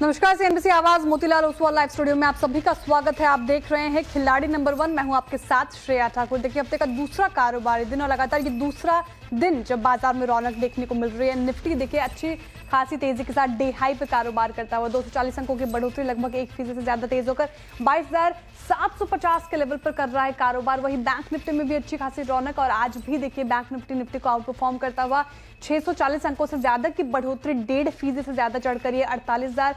नमस्कार, सीएनबीसी आवाज Motilal Oswal live studio में आप सभी का स्वागत है। आप देख रहे हैं खिलाड़ी नंबर 1। मैं हूं आपके साथ श्रेया ठाकुर। देखिए, हफ्ते का दूसरा कारोबारी दिन और लगातार ये दूसरा दिन जब बाजार में रौनक देखने को मिल रही है। निफ्टी देखिए अच्छी खासी तेजी के साथ डे हाई पे कारोबार करता हुआ 240 अंकों की बढ़ोतरी, लगभग 1% से ज्यादा तेज होकर 22,750 के लेवल पर कर रहा है कारोबार। वही बैंक निफ्टी में भी अच्छी खासी रौनक और आज भी देखिए बैंक निफ्टी को आउट परफॉर्म करता हुआ 640 अंकों से ज्यादा की बढ़ोतरी 1.5% से ज्यादा चढ़कर ये 48,000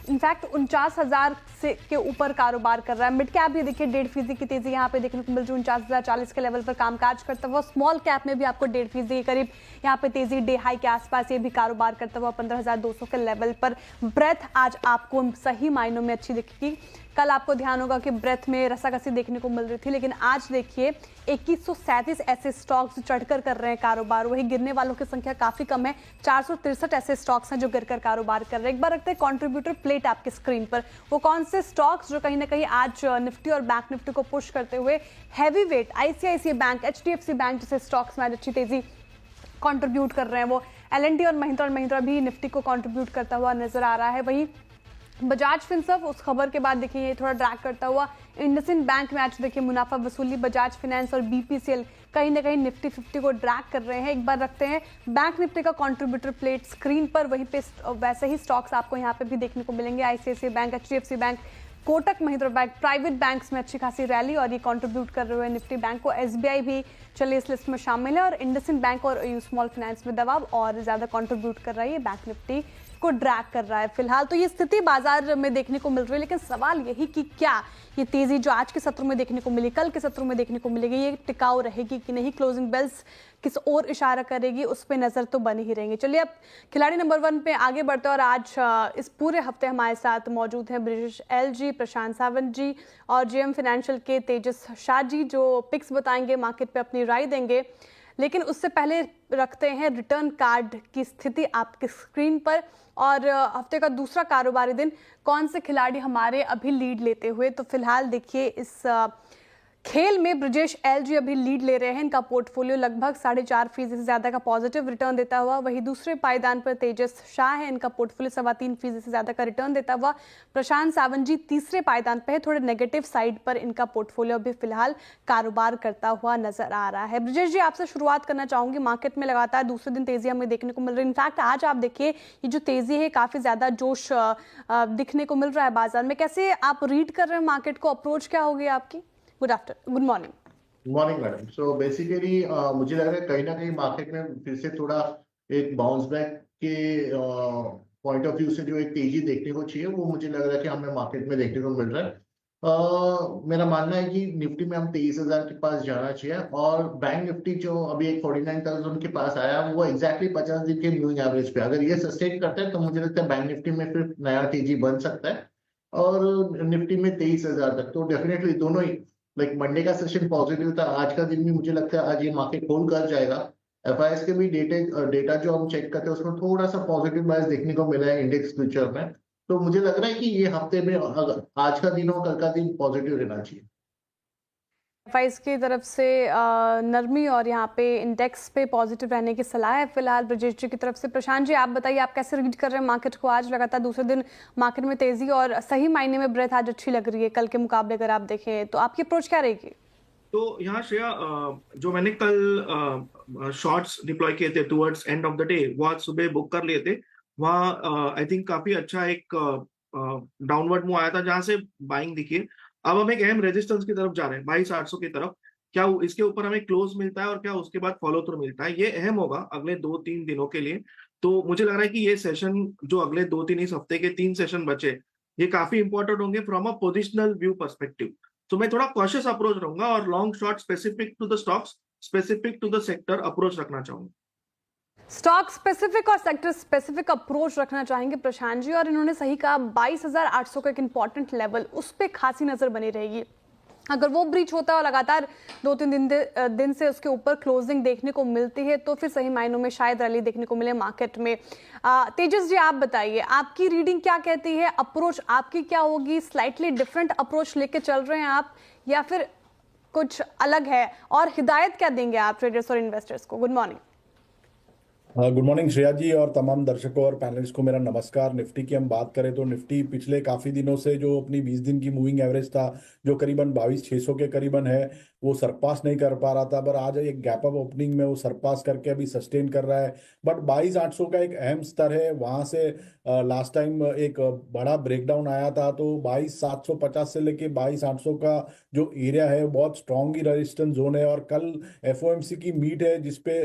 इनफैक्ट 49,000 से के ऊपर कारोबार कर रहा है। मिड कैप भी देखिए 1.5% की तेजी यहाँ पे देखने को मिल रही है, 49,040 के लेवल पर कामकाज करता हुआ। स्मॉल कैप में भी आपको 1.5% के करीब यहाँ पे तेजी डे हाई के आसपास ये भी कारोबार करता हुआ 15,200 के लेवल पर। ब्रेथ आज आपको सही मायनों में अच्छी दिखेगी। कल आपको ध्यान होगा कि ब्रेथ में रसाकसी देखने को मिल रही थी, लेकिन आज देखिए 2137 ऐसे स्टॉक्स चढ़कर कर रहे हैं कारोबार। वही गिरने वालों की संख्या काफी कम है, 463 ऐसे स्टॉक्स हैं जो गिरकर कारोबार कर रहे हैं। एक बार रखते हैं कंट्रीब्यूटर प्लेट आपके स्क्रीन पर, वो कौन से स्टॉक्स जो कहीं ना कहीं आज निफ्टी और बैंक निफ्टी को पुश करते हुए heavy weight ICICI bank, HDFC bank जैसे स्टॉक्स में आज अच्छी तेजी कंट्रीब्यूट कर रहे हैं। वो एल&टी और महिंद्रा भी निफ्टी को कंट्रीब्यूट करता हुआ नजर आ रहा है। वही बजाज फिनसर्व उस खबर के बाद देखिए ये थोड़ा ड्रैग करता हुआ। इंडसइंड बैंक में आज देखिए मुनाफा वसूली, बजाज फाइनेंस और बीपीसीएल कहीं ना कहीं निफ्टी 50 को ड्रैग कर रहे हैं। एक बार रखते हैं बैंक निफ्टी का कंट्रीब्यूटर प्लेट स्क्रीन पर, वहीं पे वैसे ही स्टॉक्स आपको यहाँ पे भी देखने को मिलेंगे। ICICI bank, HDFC bank, Kotak Mahindra bank, private banks में अच्छी खासी रैली और ये कंट्रीब्यूट कर रहे हुए निफ्टी बैंक को। एसबीआई भी चलिए इस लिस्ट में शामिल है और इंडसइंड बैंक और यू स्मॉल फाइनेंस में दबाव और ज्यादा कंट्रीब्यूट कर रहा है, ये बैंक निफ्टी को ड्रैग कर रहा है। फिलहाल तो ये स्थिति बाजार में देखने को मिल रही है, लेकिन सवाल यही कि क्या ये तेजी जो आज के सत्र में देखने को मिली, कल के सत्र में देखने को मिलेगी, ये टिकाऊ रहेगी कि नहीं, क्लोजिंग बेल्स किस ओर इशारा करेगी, उस पर नजर तो बनी ही रहेंगी। चलिए अब खिलाड़ी नंबर 1 पे आगे बढ़ते हैं और आज इस पूरे हफ्ते हमारे साथ मौजूद हैं ब्रिजेश एल जी, प्रशांत सावंत जी और जेएम फाइनेंशियल के तेजस शाह जी, जो पिक्स बताएंगे, मार्केट पे अपनी राय देंगे। लेकिन उससे पहले रखते हैं रिटर्न कार्ड की स्थिति आपके स्क्रीन पर और हफ्ते का दूसरा कारोबारी दिन कौन से खिलाड़ी हमारे अभी लीड लेते हुए। तो फिलहाल देखिए इस खेल में ब्रिजेश एल जी अभी लीड ले रहे हैं। इनका पोर्टफोलियो लगभग 4.5% से ज्यादा का पॉजिटिव रिटर्न देता हुआ। वही दूसरे पायदान पर तेजस शाह है, इनका पोर्टफोलियो 3.25% से ज्यादा का रिटर्न देता हुआ। प्रशांत सावंत जी तीसरे पायदान पर है, थोड़े नेगेटिव साइड पर इनका पोर्टफोलियो अभी फिलहाल कारोबार करता हुआ नजर आ रहा है। ब्रिजेश जी, आपसे शुरुआत करना चाहूंगी। मार्केट में लगातार दूसरे दिन तेजी हमें देखने को मिल रही है। इनफैक्ट आज आप देखिए ये जो तेजी है काफी ज्यादा जोश दिखने को मिल रहा है बाजार में। कैसे आप रीड कर रहे हैं मार्केट को, अप्रोच क्या होगी आपकी? Good morning madam. So basically मुझे लग रहा है कहीं ना कहीं मार्केट में फिर से थोड़ा एक बाउंस बैक के पॉइंट ऑफ व्यू से जो एक तेजी देखने को चाहिए वो मुझे लग रहा है कि हमें मार्केट में देखने को मिल रहा है। मेरा मानना है कि निफ्टी में हम 23,000 के पास जाना चाहिए और बैंक निफ्टी जो अभी एक 49,000 के पास आया वो एग्जैक्टली 50 दिन के मूविंग एवरेज पे अगर ये सस्टेन करता है तो मुझे लगता है बैंक निफ्टी में फिर नया तेजी बन सकता है और निफ्टी में 23,000 तक। तो डेफिनेटली दोनों ही लाइक मंडे का सेशन पॉजिटिव था, आज का दिन भी मुझे लगता है आज ये मार्केट होल्ड कर जाएगा। एफआईएस के भी डेटा जो हम चेक करते हैं उसमें थोड़ा सा पॉजिटिव बायस देखने को मिला है इंडेक्स फ्यूचर में। तो मुझे लग रहा है कि ये हफ्ते में आज का दिन और कल का दिन पॉजिटिव रहना चाहिए। एफआईएस की तरफ से नरमी और यहाँ पे इंडेक्स पे पॉजिटिव रहने की सलाह है फिलहाल ब्रजेश जी की तरफ से। प्रशांत जी, आप बताइए आप कैसे रीड कर रहे हैं मार्केट को? आज लगातार दूसरे दिन मार्केट में तेजी और सही मायने में ब्रेथ आज अच्छी लग रही है कल के मुकाबले अगर आप देखें तो, आपकी अप्रोच क्या रहेगी? तो यहाँ श्रेया, जो मैंने कल शॉर्ट्स डिप्लॉय किए थे towards end of the day वो आज सुबह बुक कर लिए थे। वहाँ आई थिंक काफी अच्छा एक डाउनवर्ड मूव आया था जहां से बाइंग दिखी है। अब हम एक अहम रेजिस्टेंस की तरफ जा रहे हैं 22,800 की तरफ। क्या इसके ऊपर हमें क्लोज मिलता है और क्या उसके बाद फॉलो थ्रू मिलता है, ये अहम होगा अगले 2-3 दिनों के लिए। तो मुझे लग रहा है कि ये सेशन जो अगले 2-3 इस हफ्ते के 3 सेशन बचे ये काफी इंपॉर्टेंट होंगे from a positional view perspective. तो मैं थोड़ा कॉशियस अप्रोच रहूंगा और long short specific to the stocks, specific to the sector approach रखना चाहूंगा। स्टॉक स्पेसिफिक और सेक्टर स्पेसिफिक अप्रोच रखना चाहेंगे प्रशांत जी, और इन्होंने सही कहा 22,800 का एक इंपॉर्टेंट लेवल, उस पर खासी नजर बनी रहेगी। अगर वो ब्रीच होता है और लगातार 2-3 दिन से उसके ऊपर क्लोजिंग देखने को मिलती है तो फिर सही मायनों में शायद रैली देखने को मिले मार्केट में। तेजस जी, आप बताइए आपकी रीडिंग क्या कहती है, अप्रोच आपकी क्या होगी? स्लाइटली डिफरेंट अप्रोच लेके चल रहे हैं आप या फिर कुछ अलग है, और हिदायत क्या देंगे आप ट्रेडर्स और इन्वेस्टर्स को? Good morning. Good morning Shreya ji और तमाम दर्शकों और पैनलिस्ट को मेरा नमस्कार। निफ्टी की हम बात करें तो निफ्टी पिछले काफ़ी दिनों से जो अपनी 20 दिन की मूविंग एवरेज था जो करीबन 22,600 के करीबन है वो सरपास नहीं कर पा रहा था, पर आज एक गैप अप ओपनिंग में वो सरपास करके अभी सस्टेन कर रहा है। बट 22,800 का एक अहम स्तर है, वहाँ से लास्ट टाइम एक बड़ा ब्रेकडाउन आया था, तो 22,750 से लेके 22,800 का जो एरिया है बहुत स्ट्रॉन्ग ही रेजिस्टेंस जोन है। और कल एफओएमसी की मीट है जिसपे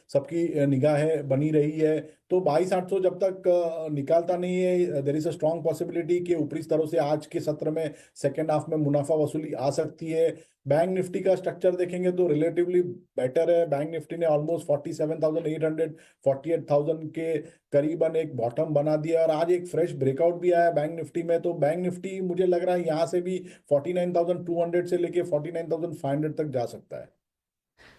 सबकी निगाहें बनी रही है। तो 22,800 जब तक निकालता नहीं है, there is a strong possibility कि ऊपरी स्तरों से आज के सत्र में सेकेंड हाफ में मुनाफा वसूली आ सकती है। बैंक निफ्टी का स्ट्रक्चर देखेंगे तो रिलेटिवली बेटर है। बैंक निफ्टी ने ऑलमोस्ट 47,800 48,000 के करीबन एक बॉटम बना दिया और आज एक फ्रेश ब्रेकआउट भी आया बैंक निफ्टी में। तो बैंक निफ्टी मुझे लग रहा है यहाँ से भी 49,200 से लेके 49,500 तक जा सकता है।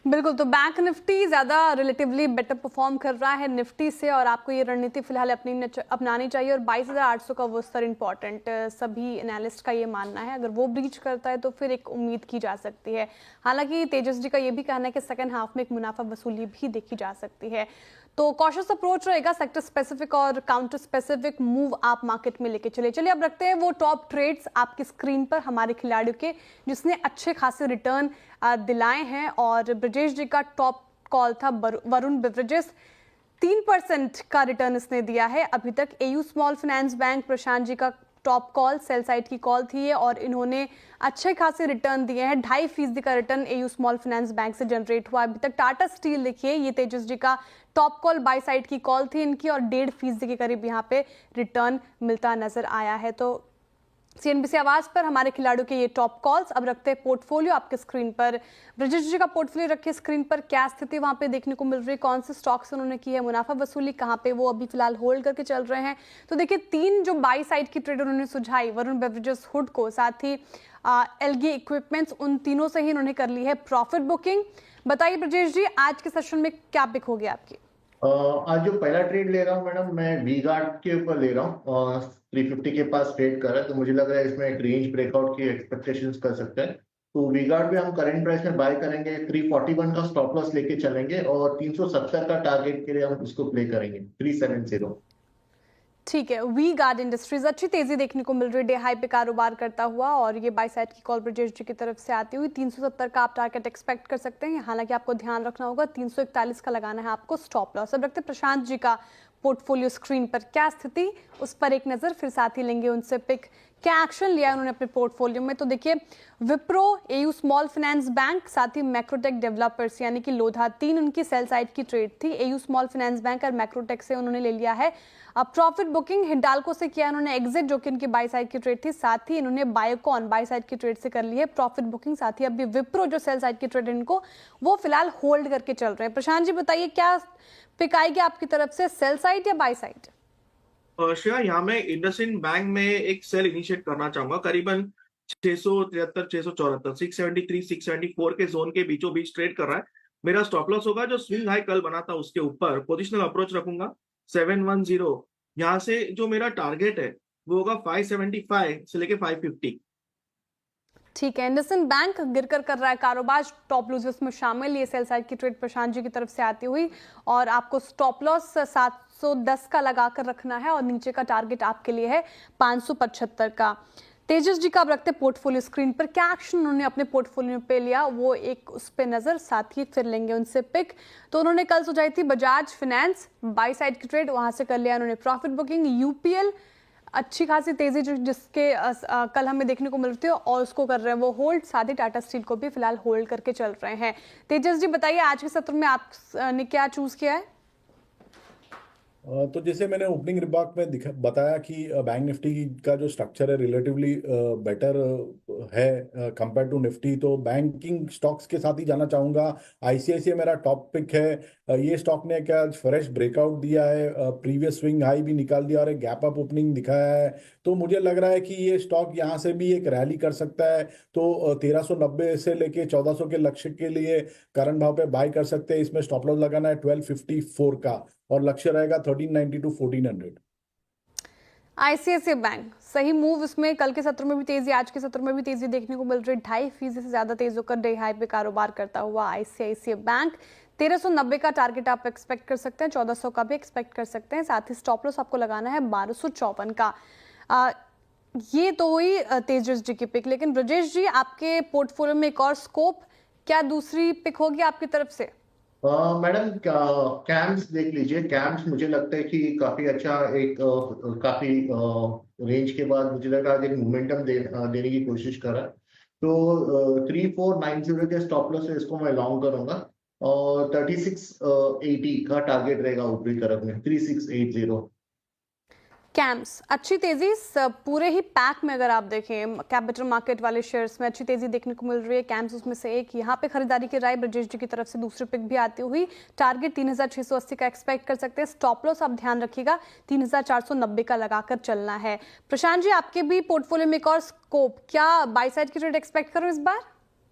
बिल्कुल, तो बैंक निफ्टी ज़्यादा रिलेटिवली बेटर परफॉर्म कर रहा है निफ्टी से और आपको ये रणनीति फिलहाल अपनानी चाहिए। और 22,800 का वो स्तर इंपॉर्टेंट सभी एनालिस्ट का ये मानना है, अगर वो ब्रीच करता है तो फिर एक उम्मीद की जा सकती है। हालांकि तेजस जी का ये भी कहना है कि सेकंड हाफ में एक मुनाफा वसूली भी देखी जा सकती है। तो कॉशियस अप्रोच रहेगा, सेक्टर स्पेसिफिक और काउंटर स्पेसिफिक मूव आप मार्केट में लेके चलिए। अब रखते हैं वो टॉप ट्रेड्स आपकी स्क्रीन पर हमारे खिलाड़ियों के जिसने अच्छे खासे रिटर्न दिलाए हैं। और ब्रजेश जी का टॉप कॉल था वरुण बेवरेजेस, 3% का रिटर्न इसने दिया है अभी तक। AU small finance bank Prashant ji का टॉप कॉल सेल साइड की कॉल थी ये और इन्होंने अच्छे खासे रिटर्न दिए हैं। 2.5% का return AU small finance bank से जनरेट हुआ अभी तक। टाटा स्टील देखिए, ये तेजस जी का टॉप कॉल बाय साइड की कॉल थी इनकी और 1.5% के करीब यहाँ पे रिटर्न मिलता नजर आया है। तो सीएनबीसी आवाज पर हमारे खिलाड़ियों के ये टॉप कॉल्स। अब रखते हैं पोर्टफोलियो आपके स्क्रीन पर। ब्रजेश जी का पोर्टफोलियो रखिए स्क्रीन पर, क्या स्थिति वहां पे देखने को मिल रही है, कौन से स्टॉक्स उन्होंने की है मुनाफा वसूली, कहां पे वो अभी फिलहाल होल्ड करके चल रहे हैं। तो देखिए 3 जो बाई साइड की ट्रेड उन्होंने सुझाई, वरुण बेवरेजेस, हुडको, साथ ही एलगी इक्विपमेंट्स, उन तीनों से ही उन्होंने कर ली है प्रॉफिट बुकिंग। बताइए ब्रजेश जी, आज के सेशन में क्या पिक होगी आपकी? आज जो पहला ट्रेड ले रहा हूँ मैडम, मैं वी गार्ड के ऊपर ले रहा हूँ। 350 के पास ट्रेड कर रहा है, तो मुझे लग रहा है इसमें एक रेंज ब्रेकआउट की एक्सपेक्टेशंस कर सकते हैं। तो वी गार्ड में हम करंट प्राइस में बाय करेंगे, 341 का स्टॉप लॉस लेके चलेंगे और 370 का टारगेट के लिए हम इसको प्ले करेंगे, 370। ठीक है, वी गार्ड इंडस्ट्रीज अच्छी तेजी देखने को मिल रही है, डे हाई पे कारोबार करता हुआ और ये बाय साइड की कॉल ब्रजेश जी की तरफ से आती हुई 370 का आप टारगेट एक्सपेक्ट कर सकते हैं। हालांकि आपको ध्यान रखना होगा 341 का लगाना है आपको स्टॉप लॉस। अब रखते हैं प्रशांत जी का पोर्टफोलियो स्क्रीन पर, क्या स्थिति उस पर एक नजर, फिर साथ ही लेंगे उनसे पिक, क्या एक्शन लिया उन्होंने अपने पोर्टफोलियो में। तो देखिए Wipro, AU small finance bank, साथ ही मैक्रोटेक डेवलपर्स यानी कि लोधा, 3 उनकी सेल साइड की ट्रेड थी। एयू स्मॉल फाइनेंस बैंक और मैक्रोटेक से उन्होंने ले लिया है अब प्रॉफिट बुकिंग। हिंडाल्को से किया उन्होंने एग्जिट जो कि इनकी बाई साइड की ट्रेड थी, साथ ही इन्होंने बायोकॉन बाई साइड की ट्रेड से कर ली है प्रॉफिट बुकिंग। साथ ही अभी विप्रो जो सेल साइड की ट्रेड इनको वो फिलहाल होल्ड करके चल रहे हैं। प्रशांत जी बताइए, क्या पिक आएगी आपकी तरफ से, सेल साइड या बाई साइड? श्रेया, यहाँ मैं इंडसइंड बैंक में एक सेल इनिशिएट करना चाहूंगा, करीबन 673 674 673 674 के जोन के बीचों बीच ट्रेड कर रहा है। मेरा स्टॉप लॉस होगा जो स्विंग हाई कल बना था उसके ऊपर, पोजिशनल अप्रोच रखूंगा 710। यहाँ से जो मेरा टारगेट है वो होगा 575 से लेके 550। ठीक है, इंडसइंड बैंक गिरकर कर रहा है कारोबार, टॉप लूजर्स में शामिल। ये सेल साइड की ट्रेड प्रशांत जी की तरफ से आती हुई और आपको स्टॉप लॉस 710 का लगाकर रखना है और नीचे का टारगेट आपके लिए है 575 का। तेजस जी का अब रखते पोर्टफोलियो स्क्रीन पर, क्या एक्शन उन्होंने अपने पोर्टफोलियो पे लिया वो एक उस पे नजर, साथ ही फिर लेंगे उनसे पिक। तो उन्होंने कल सुझाई थी बजाज फाइनेंस, बाई साइड की ट्रेड, वहां से कर लिया उन्होंने प्रॉफिट बुकिंग। यूपीएल अच्छी खासी तेजी जिसके कल हमें देखने को मिल रही थी और उसको कर रहे हैं वो होल्ड, साथ ही टाटा स्टील को भी फिलहाल होल्ड करके चल रहे हैं। तेजस जी बताइए, आज के सत्र में आपने क्या चूज किया है? तो जैसे मैंने ओपनिंग रिमार्क में बताया कि बैंक निफ्टी का जो स्ट्रक्चर है रिलेटिवली बेटर है कंपेयर टू निफ्टी, तो बैंकिंग स्टॉक्स के साथ ही जाना चाहूँगा। आईसीआईसीआई मेरा टॉप पिक है। ये स्टॉक ने क्या फ्रेश ब्रेकआउट दिया है, प्रीवियस स्विंग हाई भी निकाल दिया और एक गैप अप ओपनिंग दिखाया है। तो मुझे लग रहा है कि ये स्टॉक यहाँ से भी एक रैली कर सकता है। तो 1390 से लेके 1400 के लक्ष्य के लिए करंट भाव पे बाय कर सकते हैं। इसमें स्टॉप लॉस लगाना है 1254 का और लक्ष्य रहेगा 1390 टू 1400। आईसीआईसीआई बैंक सही मूव, इसमें कल के सत्र में भी तेजी, आज के सत्र में भी तेजी देखने को मिल रही है। 2.5% से ज्यादा तेज होकर डे हाई पे कारोबार करता हुआ आईसीआईसीआई बैंक 1390 का टारगेट आप एक्सपेक्ट कर सकते हैं, 1400 का भी एक्सपेक्ट कर सकते हैं। साथ ही स्टॉप लॉस आपको लगाना है 1254 का। ये तो हुई तेजस जी की पिक, लेकिन ब्रजेश जी आपके पोर्टफोलियो में एक और स्कोप, क्या दूसरी पिक होगी आपकी तरफ से? मैडम कैम्स देख लीजिए। कैम्स मुझे लगता है कि काफी अच्छा एक काफी रेंज के बाद मुझे लग रहा है एक मोमेंटम देने की कोशिश कर रहा है। तो 3490 के स्टॉप लॉस से इसको मैं लॉन्ग करूंगा और 3680 का टारगेट रहेगा ऊपरी तरफ में, 3680। कैम्स अच्छी तेजी पूरे ही पैक में अगर आप देखें कैपिटल मार्केट वाले शेयर्स में अच्छी तेजी देखने को मिल रही है। कैम्स उसमें से एक, यहाँ पे खरीदारी की राय ब्रजेश जी की तरफ से दूसरी पिक भी आती हुई। टारगेट 3680 का एक्सपेक्ट कर सकते हैं। स्टॉप लॉस आप ध्यान रखिएगा 3490 का लगाकर चलना है। प्रशांत जी आपके भी पोर्टफोलियो में एक और स्कोप, क्या बाई साइड की ट्रेड एक्सपेक्ट करो इस बार?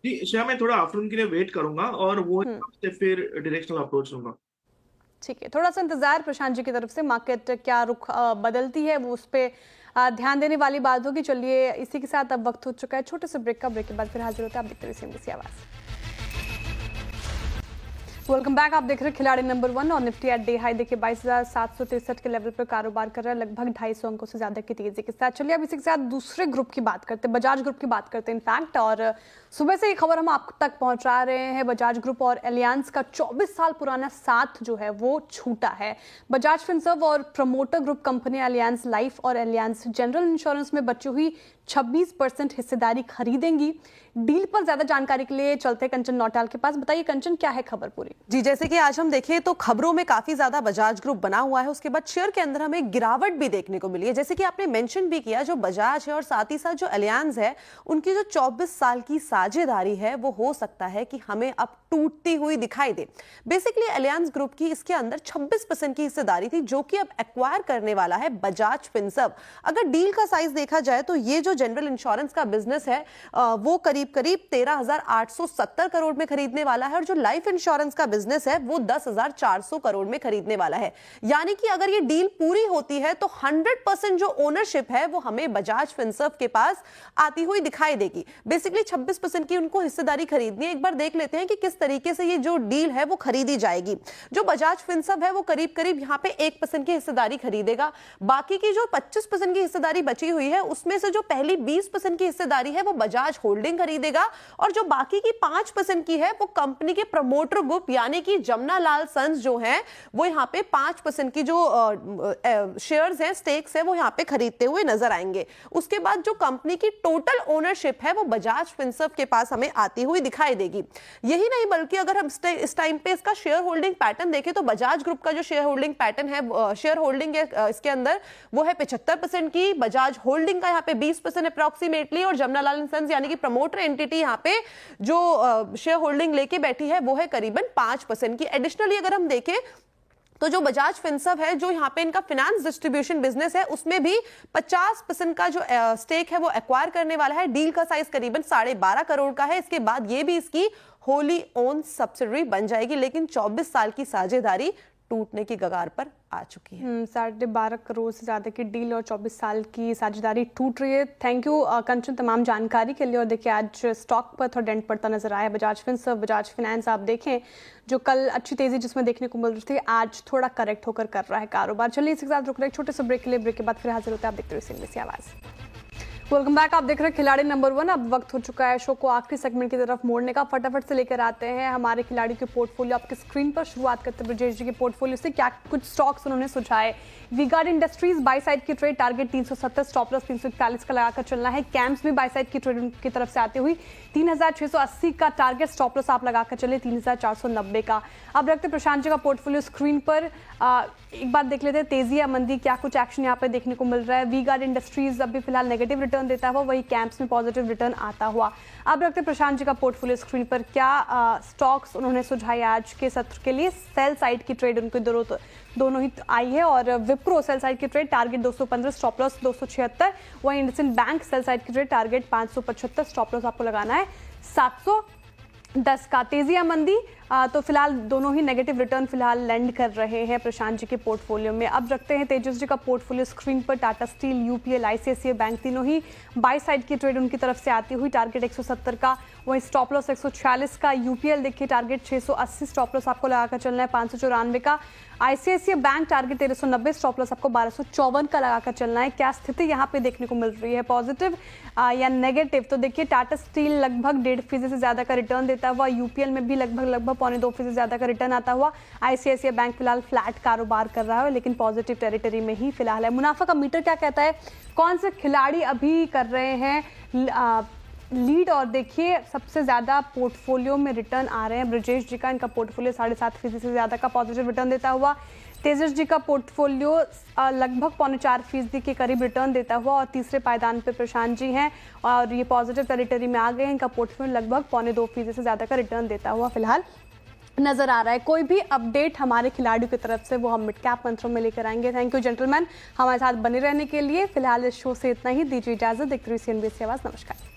जी श्रेया, मैं थोड़ा आफ्टरनून के लिए वेट करूंगा और वो हिसाब से फिर डायरेक्शनल अप्रोच लूंगा। ठीक है, थोड़ा सा इंतजार प्रशांत जी की तरफ से, मार्केट क्या रुख बदलती है वो उस पर ध्यान देने वाली बात होगी। चलिए इसी के साथ अब वक्त हो चुका है छोटे से ब्रेक का। ब्रेक के बाद फिर हाजिर होते हैं, आप देखते रहिए CNBC आवाज। वेलकम बैक, आप देख रहे हैं खिलाड़ी नंबर 1 और निफ्टी एट डे हाई देखिए 22,763 के लेवल पर कारोबार कर रहा है, लगभग 250 अंकों से ज्यादा की तेजी के साथ। चलिए अब इसी के साथ दूसरे ग्रुप की बात करते हैं, बजाज ग्रुप की बात करते हैं इनफैक्ट। और सुबह से ये खबर हम आप तक पहुंचा रहे हैं, बजाज ग्रुप और एलियांस का 24 साल पुराना साथ जो है वो छूटा है। बजाज फिनसर्व और promoter group company Alliance life और एलियांस जनरल इंश्योरेंस में बची हुई 26% हिस्सेदारी खरीदेंगी। डील पर ज्यादा जानकारी के लिए चलते कंचन नौटाल के पास। बताइए कंचन, क्या है खबर पूरी? जी, जैसे कि आज हम देखें तो खबरों में काफी ज्यादा बजाज ग्रुप बना हुआ है, उसके बाद शेयर के अंदर हमें गिरावट भी देखने को मिली है। जैसे कि आपने मेंशन भी किया, जो बजाज है और साथ ही साथ जो एलियांस है, उनकी जो 24 साल की साझेदारी है वो हो सकता है कि हमें अब टूटती हुई दिखाई दे। बेसिकली एलियांस ग्रुप की इसके अंदर 26% की हिस्सेदारी थी, जो कि अब एक्वायर करने वाला है बजाज फिनसर्व। अगर डील का साइज देखा जाए तो ये जो जनरल इंश्योरेंस का बिजनेस है वो करीब 13,870 करोड़ में खरीदने वाला है और जो लाइफ इंश्योरेंस का बिजनेस है वो 10,400 करोड़ में खरीदने वाला है। यानी कि अगर ये डील पूरी होती है तो 100% जो ओनरशिप है वो हमें बजाज फिनसर्व के पास आती हुई दिखाई देगी। बेसिकली 26% की उनको हिस्सेदारी खरीदनी है। एक बार देख लेते हैं कि किस तरीके से ये जो डील है वो खरीदी जाएगी। जो बजाज फिनसर्व है वो करीब करीब यहाँ पे 1% की हिस्सेदारी खरीदेगा। बाकी की जो 25% की हिस्सेदारी बची हुई है उसमें से जो पहली 20% की हिस्सेदारी है वो बजाज होल्डिंग खरीदेगा और जो बाकी की 5% की है वो कंपनी के प्रमोटर ग्रुप यानी कि जमुना लाल सन्स जो हैं वो यहाँ पे 5% की जो शेयर्स हैं, स्टेक्स है, वो यहाँ पे खरीदते हुए नजर आएंगे। उसके बाद जो कंपनी की टोटल ओनरशिप है वो बजाज फिनसर्व के पास हमें आती हुई दिखाई देगी। यही नहीं बल्कि अगर हम इस टाइम पे इसका शेयर होल्डिंग पैटर्न देखें तो बजाज ग्रुप का जो शेयर होल्डिंग पैटर्न है, शेयर होल्डिंग है इसके अंदर वो है 75% की, बजाज होल्डिंग का यहाँ पे 20% अप्रॉक्सीमेटली और जमुना लाल सन्स यानी कि प्रमोटर एंटिटी यहाँ पे जो शेयर होल्डिंग लेके बैठी है वो है करीबन 5% की। एडिशनली अगर हम देखें तो जो बजाज फिनसर्व है, जो यहाँ पे इनका फाइनेंस डिस्ट्रीब्यूशन बिजनेस है, उसमें भी 50% का जो स्टेक है वो एक्वायर करने वाला है। डील का साइज करीबन 12.5 करोड़ का है। इसके बाद ये भी इसकी होली ओन सब्सिडरी बन जाएगी, लेकिन 24 साल की साझेदारी टूटने की कगार पर आ चुकी है। 12.5 करोड़ से ज्यादा की डील और 24 साल की साझेदारी टूट रही है। थैंक यू कंचन तमाम जानकारी के लिए। और देखिए आज स्टॉक पर थोड़ा डेंट पड़ता नजर आया। बजाज फिनसर्व, बजाज फाइनेंस आप देखें जो कल अच्छी तेजी जिसमें देखने को मिल रही थी, आज थोड़ा करेक्ट होकर कर रहा है कारोबार। चलिए इसके साथ रुक रहे छोटे से ब्रेक के लिए, ब्रेक के बाद फिर हाजिर होते हैं, आप देखते रहिए CNBC आवाज। वेलकम बैक, आप देख रहे हैं खिलाड़ी नंबर 1। अब वक्त हो चुका है शो को आखिरी सेगमेंट की तरफ मोड़ने का। फटाफट से लेकर आते हैं हमारे खिलाड़ी के पोर्टफोलियो आपके स्क्रीन पर। शुरुआत करते हैं ब्रजेश जी के पोर्टफोलियो से। क्या कुछ स्टॉक्स उन्होंने सुझाए? वी-गार्ड इंडस्ट्रीज बाई साइड की ट्रेड, टारगेट 370, स्टॉप लॉस 341 का लगाकर चलना है। कैम्स भी बाई साइड की ट्रेड की तरफ से आती हुई 3680 का टारगेट, स्टॉप लॉस आप लगाकर चले 3490 का। अब रखते प्रशांत जी का पोर्टफोलियो स्क्रीन पर। एक बात देख लेते हैं तेजी या मंदी, क्या कुछ एक्शन यहाँ पे देखने को मिल रहा है। वी-गार्ड इंडस्ट्रीज अभी फिलहाल नेगेटिव रिटर्न देता हुआ, वही कैंप्स में पॉजिटिव रिटर्न आता हुआ। अब रखते प्रशांत जी का पोर्टफोलियो स्क्रीन पर। क्या स्टॉक्स उन्होंने सुझाए आज के सत्र के लिए? सेल साइड की ट्रेड उनकी दोनों ही आई है और विप्रो सेल साइड की ट्रेड टारगेट 215, स्टॉप लॉस 276। वहीं इंडसइंड बैंक सेल साइड की ट्रेड टारगेट 575, स्टॉप लॉस आपको लगाना है 710 का। तेजी या मंदी तो फिलहाल दोनों ही नेगेटिव रिटर्न फिलहाल लैंड कर रहे हैं प्रशांत जी के पोर्टफोलियो में। अब रखते हैं तेजस जी का पोर्टफोलियो स्क्रीन पर। Tata steel, UPL, ICICI bank तीनों ही बाय साइड की ट्रेड उनकी तरफ से आती हुई। टारगेट 170 का, वहीं स्टॉप लॉस 146 का। यूपीएल देखिए टारगेट 680, स्टॉप लॉस आपको लगाकर चलना है 594 का। ICICI bank target 1390, stop loss आपको 1254 का लगाकर चलना है। क्या स्थिति यहाँ पे देखने को मिल रही है, पॉजिटिव या नेगेटिव? तो देखिए टाटा स्टील लगभग 1.5% से ज्यादा का रिटर्न देता हुआ, यूपीएल में भी लगभग 0.25% से ज्यादा का रिटर्न आता हुआ। आईसीआईसीआई बैंक फिलहाल फ्लैट कारोबार कर रहा है लेकिन पॉजिटिव टेरिटरी में ही फिलहाल है। मुनाफा का मीटर क्या कहता है, कौन से खिलाड़ी अभी कर रहे हैं लीड? और देखिए सबसे ज्यादा पोर्टफोलियो में रिटर्न आ रहे हैं ब्रजेश जी का, इनका पोर्टफोलियो 7.5% से ज्यादा का पॉजिटिव रिटर्न देता हुआ। तेजस जी का पोर्टफोलियो लगभग 4.25% के करीब रिटर्न देता हुआ, और तीसरे पायदान पे प्रशांत जी हैं और ये पॉजिटिव टेरिटरी में आ गए हैं। इनका पोर्टफोलियो लगभग 0.2% से ज्यादा का रिटर्न देता हुआ फिलहाल नजर आ रहा है। कोई भी अपडेट हमारे खिलाड़ियों की तरफ से वो हम मिड कैप मंत्रों में लेकर आएंगे। थैंक यू जेंटलमैन हमारे साथ बने रहने के लिए। फिलहाल इस शो से इतना ही, दीजिए इजाजत। देखते रहिए CNBC आवाज। नमस्कार।